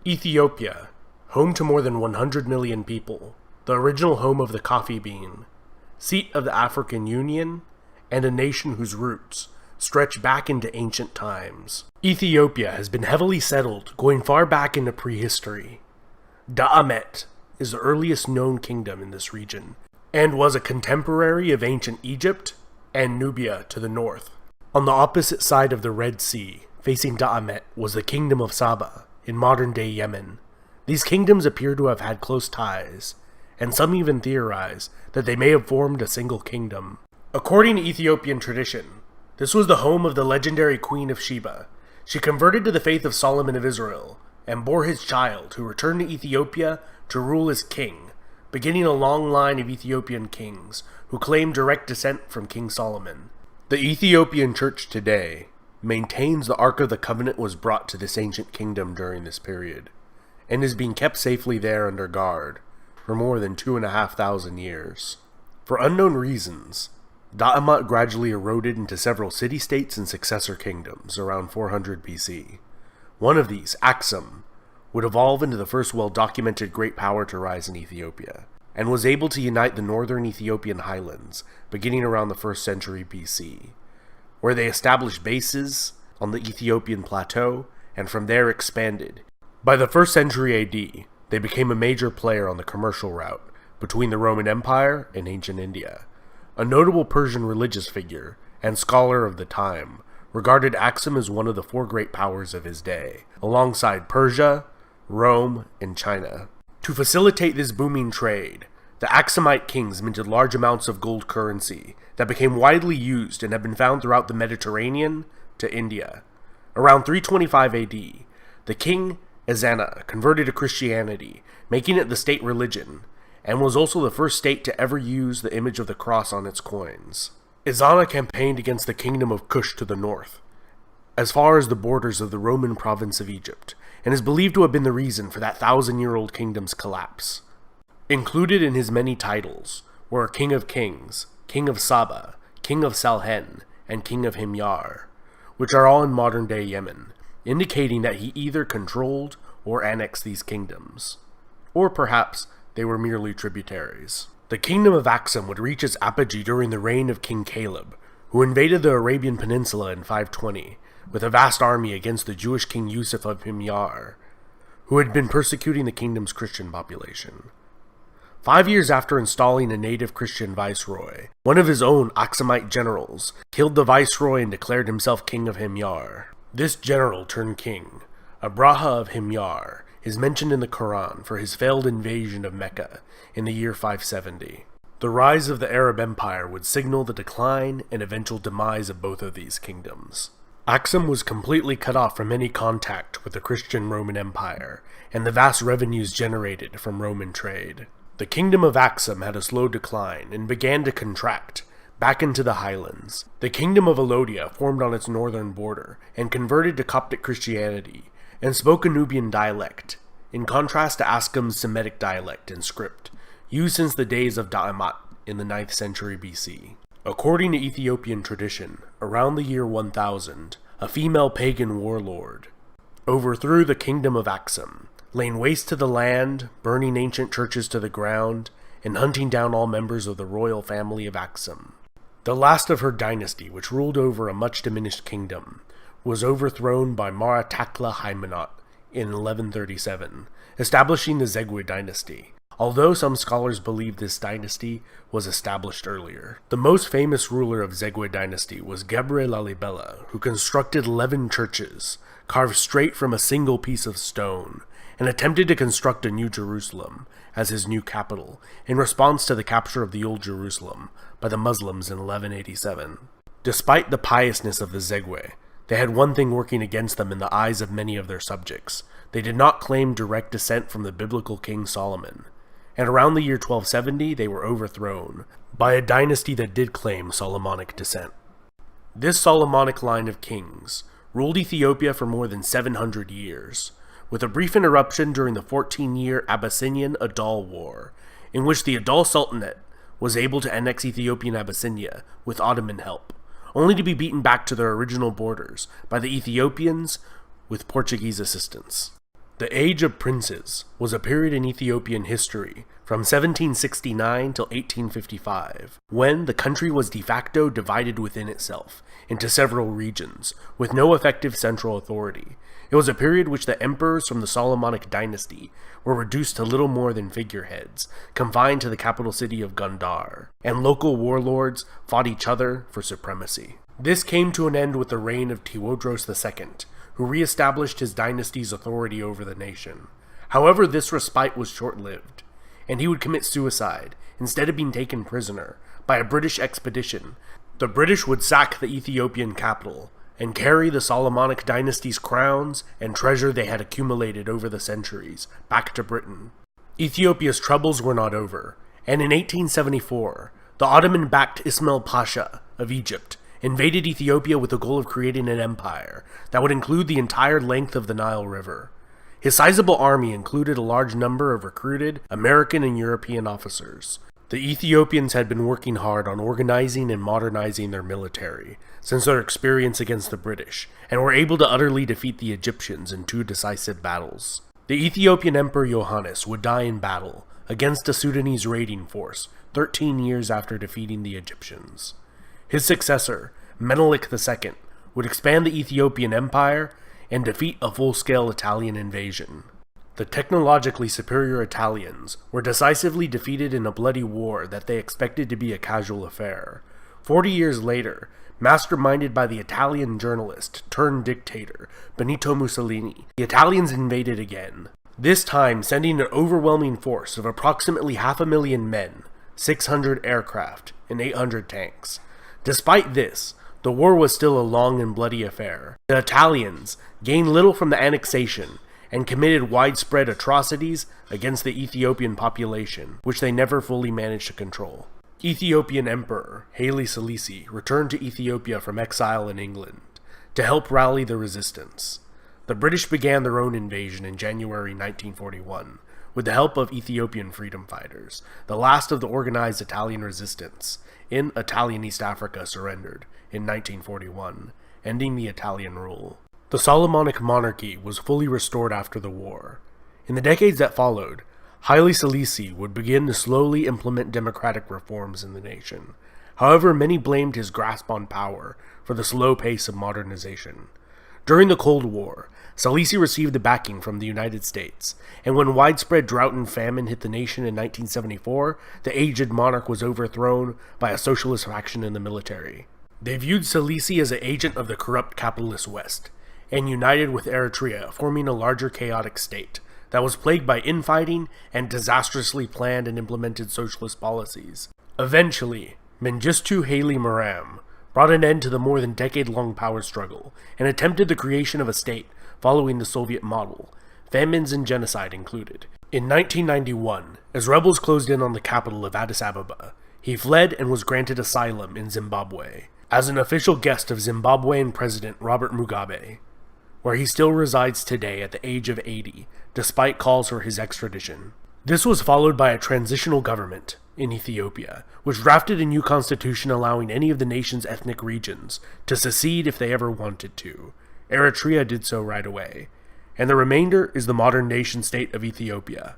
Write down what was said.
Ethiopia, home to more than 100 million people, the original home of the coffee bean, seat of the African Union, and a nation whose roots stretch back into ancient times. Ethiopia has been heavily settled, going far back into prehistory. Da'amet is the earliest known kingdom in this region, and was a contemporary of ancient Egypt and Nubia to the north. On the opposite side of the Red Sea, facing Da'amet, was the kingdom of Saba, in modern-day Yemen. These kingdoms appear to have had close ties, and some even theorize that they may have formed a single kingdom. According to Ethiopian tradition, this was the home of the legendary Queen of Sheba. She converted to the faith of Solomon of Israel, and bore his child, who returned to Ethiopia to rule as king, beginning a long line of Ethiopian kings who claim direct descent from King Solomon. The Ethiopian Church today maintains the Ark of the Covenant was brought to this ancient kingdom during this period, and is being kept safely there under guard for more than 2,500 years. For unknown reasons, Da'amet gradually eroded into several city-states and successor kingdoms around 400 BC. One of these, Aksum, would evolve into the first well-documented great power to rise in Ethiopia, and was able to unite the northern Ethiopian highlands beginning around the 1st century BC, where they established bases on the Ethiopian plateau, and from there expanded. By the 1st century AD, they became a major player on the commercial route between the Roman Empire and ancient India. A notable Persian religious figure and scholar of the time regarded Aksum as one of the 4 great powers of his day, alongside Persia, Rome, and China. To facilitate this booming trade, the Aksumite kings minted large amounts of gold currency that became widely used and have been found throughout the Mediterranean to India. Around 325 AD, the king Ezana converted to Christianity, making it the state religion, and was also the first state to ever use the image of the cross on its coins. Ezana campaigned against the kingdom of Kush to the north, as far as the borders of the Roman province of Egypt, and is believed to have been the reason for that 1,000-year-old kingdom's collapse. Included in his many titles were King of Kings, King of Saba, King of Salhen, and King of Himyar, which are all in modern-day Yemen, indicating that he either controlled or annexed these kingdoms, or perhaps they were merely tributaries. The kingdom of Aksum would reach its apogee during the reign of King Caleb, who invaded the Arabian Peninsula in 520 with a vast army against the Jewish king Yusuf of Himyar, who had been persecuting the kingdom's Christian population. 5 years after installing a native Christian viceroy, one of his own Aksumite generals killed the viceroy and declared himself king of Himyar. This general turned king, Abraha of Himyar, is mentioned in the Quran for his failed invasion of Mecca in the year 570. The rise of the Arab Empire would signal the decline and eventual demise of both of these kingdoms. Aksum was completely cut off from any contact with the Christian Roman Empire and the vast revenues generated from Roman trade. The kingdom of Aksum had a slow decline and began to contract back into the highlands. The kingdom of Alodia formed on its northern border and converted to Coptic Christianity and spoke a Nubian dialect, in contrast to Aksum's Semitic dialect and script, used since the days of Da'amet in the 9th century BC. According to Ethiopian tradition, around the year 1000, a female pagan warlord overthrew the kingdom of Aksum, laying waste to the land, burning ancient churches to the ground, and hunting down all members of the royal family of Aksum. The last of her dynasty, which ruled over a much diminished kingdom, was overthrown by Maratakla Haymanot in 1137, establishing the Zegwe dynasty, although some scholars believe this dynasty was established earlier. The most famous ruler of Zegwe dynasty was Gebre Lalibela, who constructed 11 churches, carved straight from a single piece of stone, and attempted to construct a new Jerusalem as his new capital, in response to the capture of the Old Jerusalem by the Muslims in 1187. Despite the piousness of the Zegwe, they had one thing working against them in the eyes of many of their subjects. They did not claim direct descent from the biblical King Solomon, and around the year 1270 they were overthrown by a dynasty that did claim Solomonic descent. This Solomonic line of kings ruled Ethiopia for more than 700 years, with a brief interruption during the 14-year Abyssinian Adal War, in which the Adal Sultanate was able to annex Ethiopian Abyssinia with Ottoman help, only to be beaten back to their original borders by the Ethiopians with Portuguese assistance. The Age of Princes was a period in Ethiopian history from 1769 till 1855, when the country was de facto divided within itself into several regions, with no effective central authority. It was a period which the emperors from the Solomonic dynasty were reduced to little more than figureheads, confined to the capital city of Gondar, and local warlords fought each other for supremacy. This came to an end with the reign of Tewodros II, who re-established his dynasty's authority over the nation. However, this respite was short-lived, and he would commit suicide instead of being taken prisoner by a British expedition. The British would sack the Ethiopian capital and carry the Solomonic dynasty's crowns and treasure they had accumulated over the centuries back to Britain. Ethiopia's troubles were not over, and in 1874, the Ottoman-backed Ismail Pasha of Egypt invaded Ethiopia with the goal of creating an empire that would include the entire length of the Nile River. His sizable army included a large number of recruited American and European officers. The Ethiopians had been working hard on organizing and modernizing their military since their experience against the British, and were able to utterly defeat the Egyptians in 2 decisive battles. The Ethiopian Emperor Yohannes would die in battle against a Sudanese raiding force 13 years after defeating the Egyptians. His successor, Menelik II, would expand the Ethiopian Empire and defeat a full-scale Italian invasion. The technologically superior Italians were decisively defeated in a bloody war that they expected to be a casual affair. 40 years later, masterminded by the Italian journalist turned dictator Benito Mussolini, the Italians invaded again, this time sending an overwhelming force of approximately 500,000 men, 600 aircraft, and 800 tanks. Despite this, the war was still a long and bloody affair. The Italians gained little from the annexation and committed widespread atrocities against the Ethiopian population, which they never fully managed to control. Ethiopian Emperor Haile Selassie returned to Ethiopia from exile in England to help rally the resistance. The British began their own invasion in January 1941 with the help of Ethiopian freedom fighters. The last of the organized Italian resistance in Italian East Africa surrendered in 1941, ending the Italian rule. The Solomonic monarchy was fully restored after the war. In the decades that followed, Haile Selassie would begin to slowly implement democratic reforms in the nation. However, many blamed his grasp on power for the slow pace of modernization. During the Cold War, Selassie received the backing from the United States, and when widespread drought and famine hit the nation in 1974, the aged monarch was overthrown by a socialist faction in the military. They viewed Selassie as an agent of the corrupt capitalist West, and united with Eritrea, forming a larger chaotic state that was plagued by infighting and disastrously planned and implemented socialist policies. Eventually, Mengistu Haile Mariam brought an end to the more than decade-long power struggle and attempted the creation of a state following the Soviet model, famines and genocide included. In 1991, as rebels closed in on the capital of Addis Ababa, he fled and was granted asylum in Zimbabwe as an official guest of Zimbabwean President Robert Mugabe, where he still resides today at the age of 80, despite calls for his extradition. This was followed by a transitional government in Ethiopia, which drafted a new constitution allowing any of the nation's ethnic regions to secede if they ever wanted to. Eritrea did so right away, and the remainder is the modern nation-state of Ethiopia.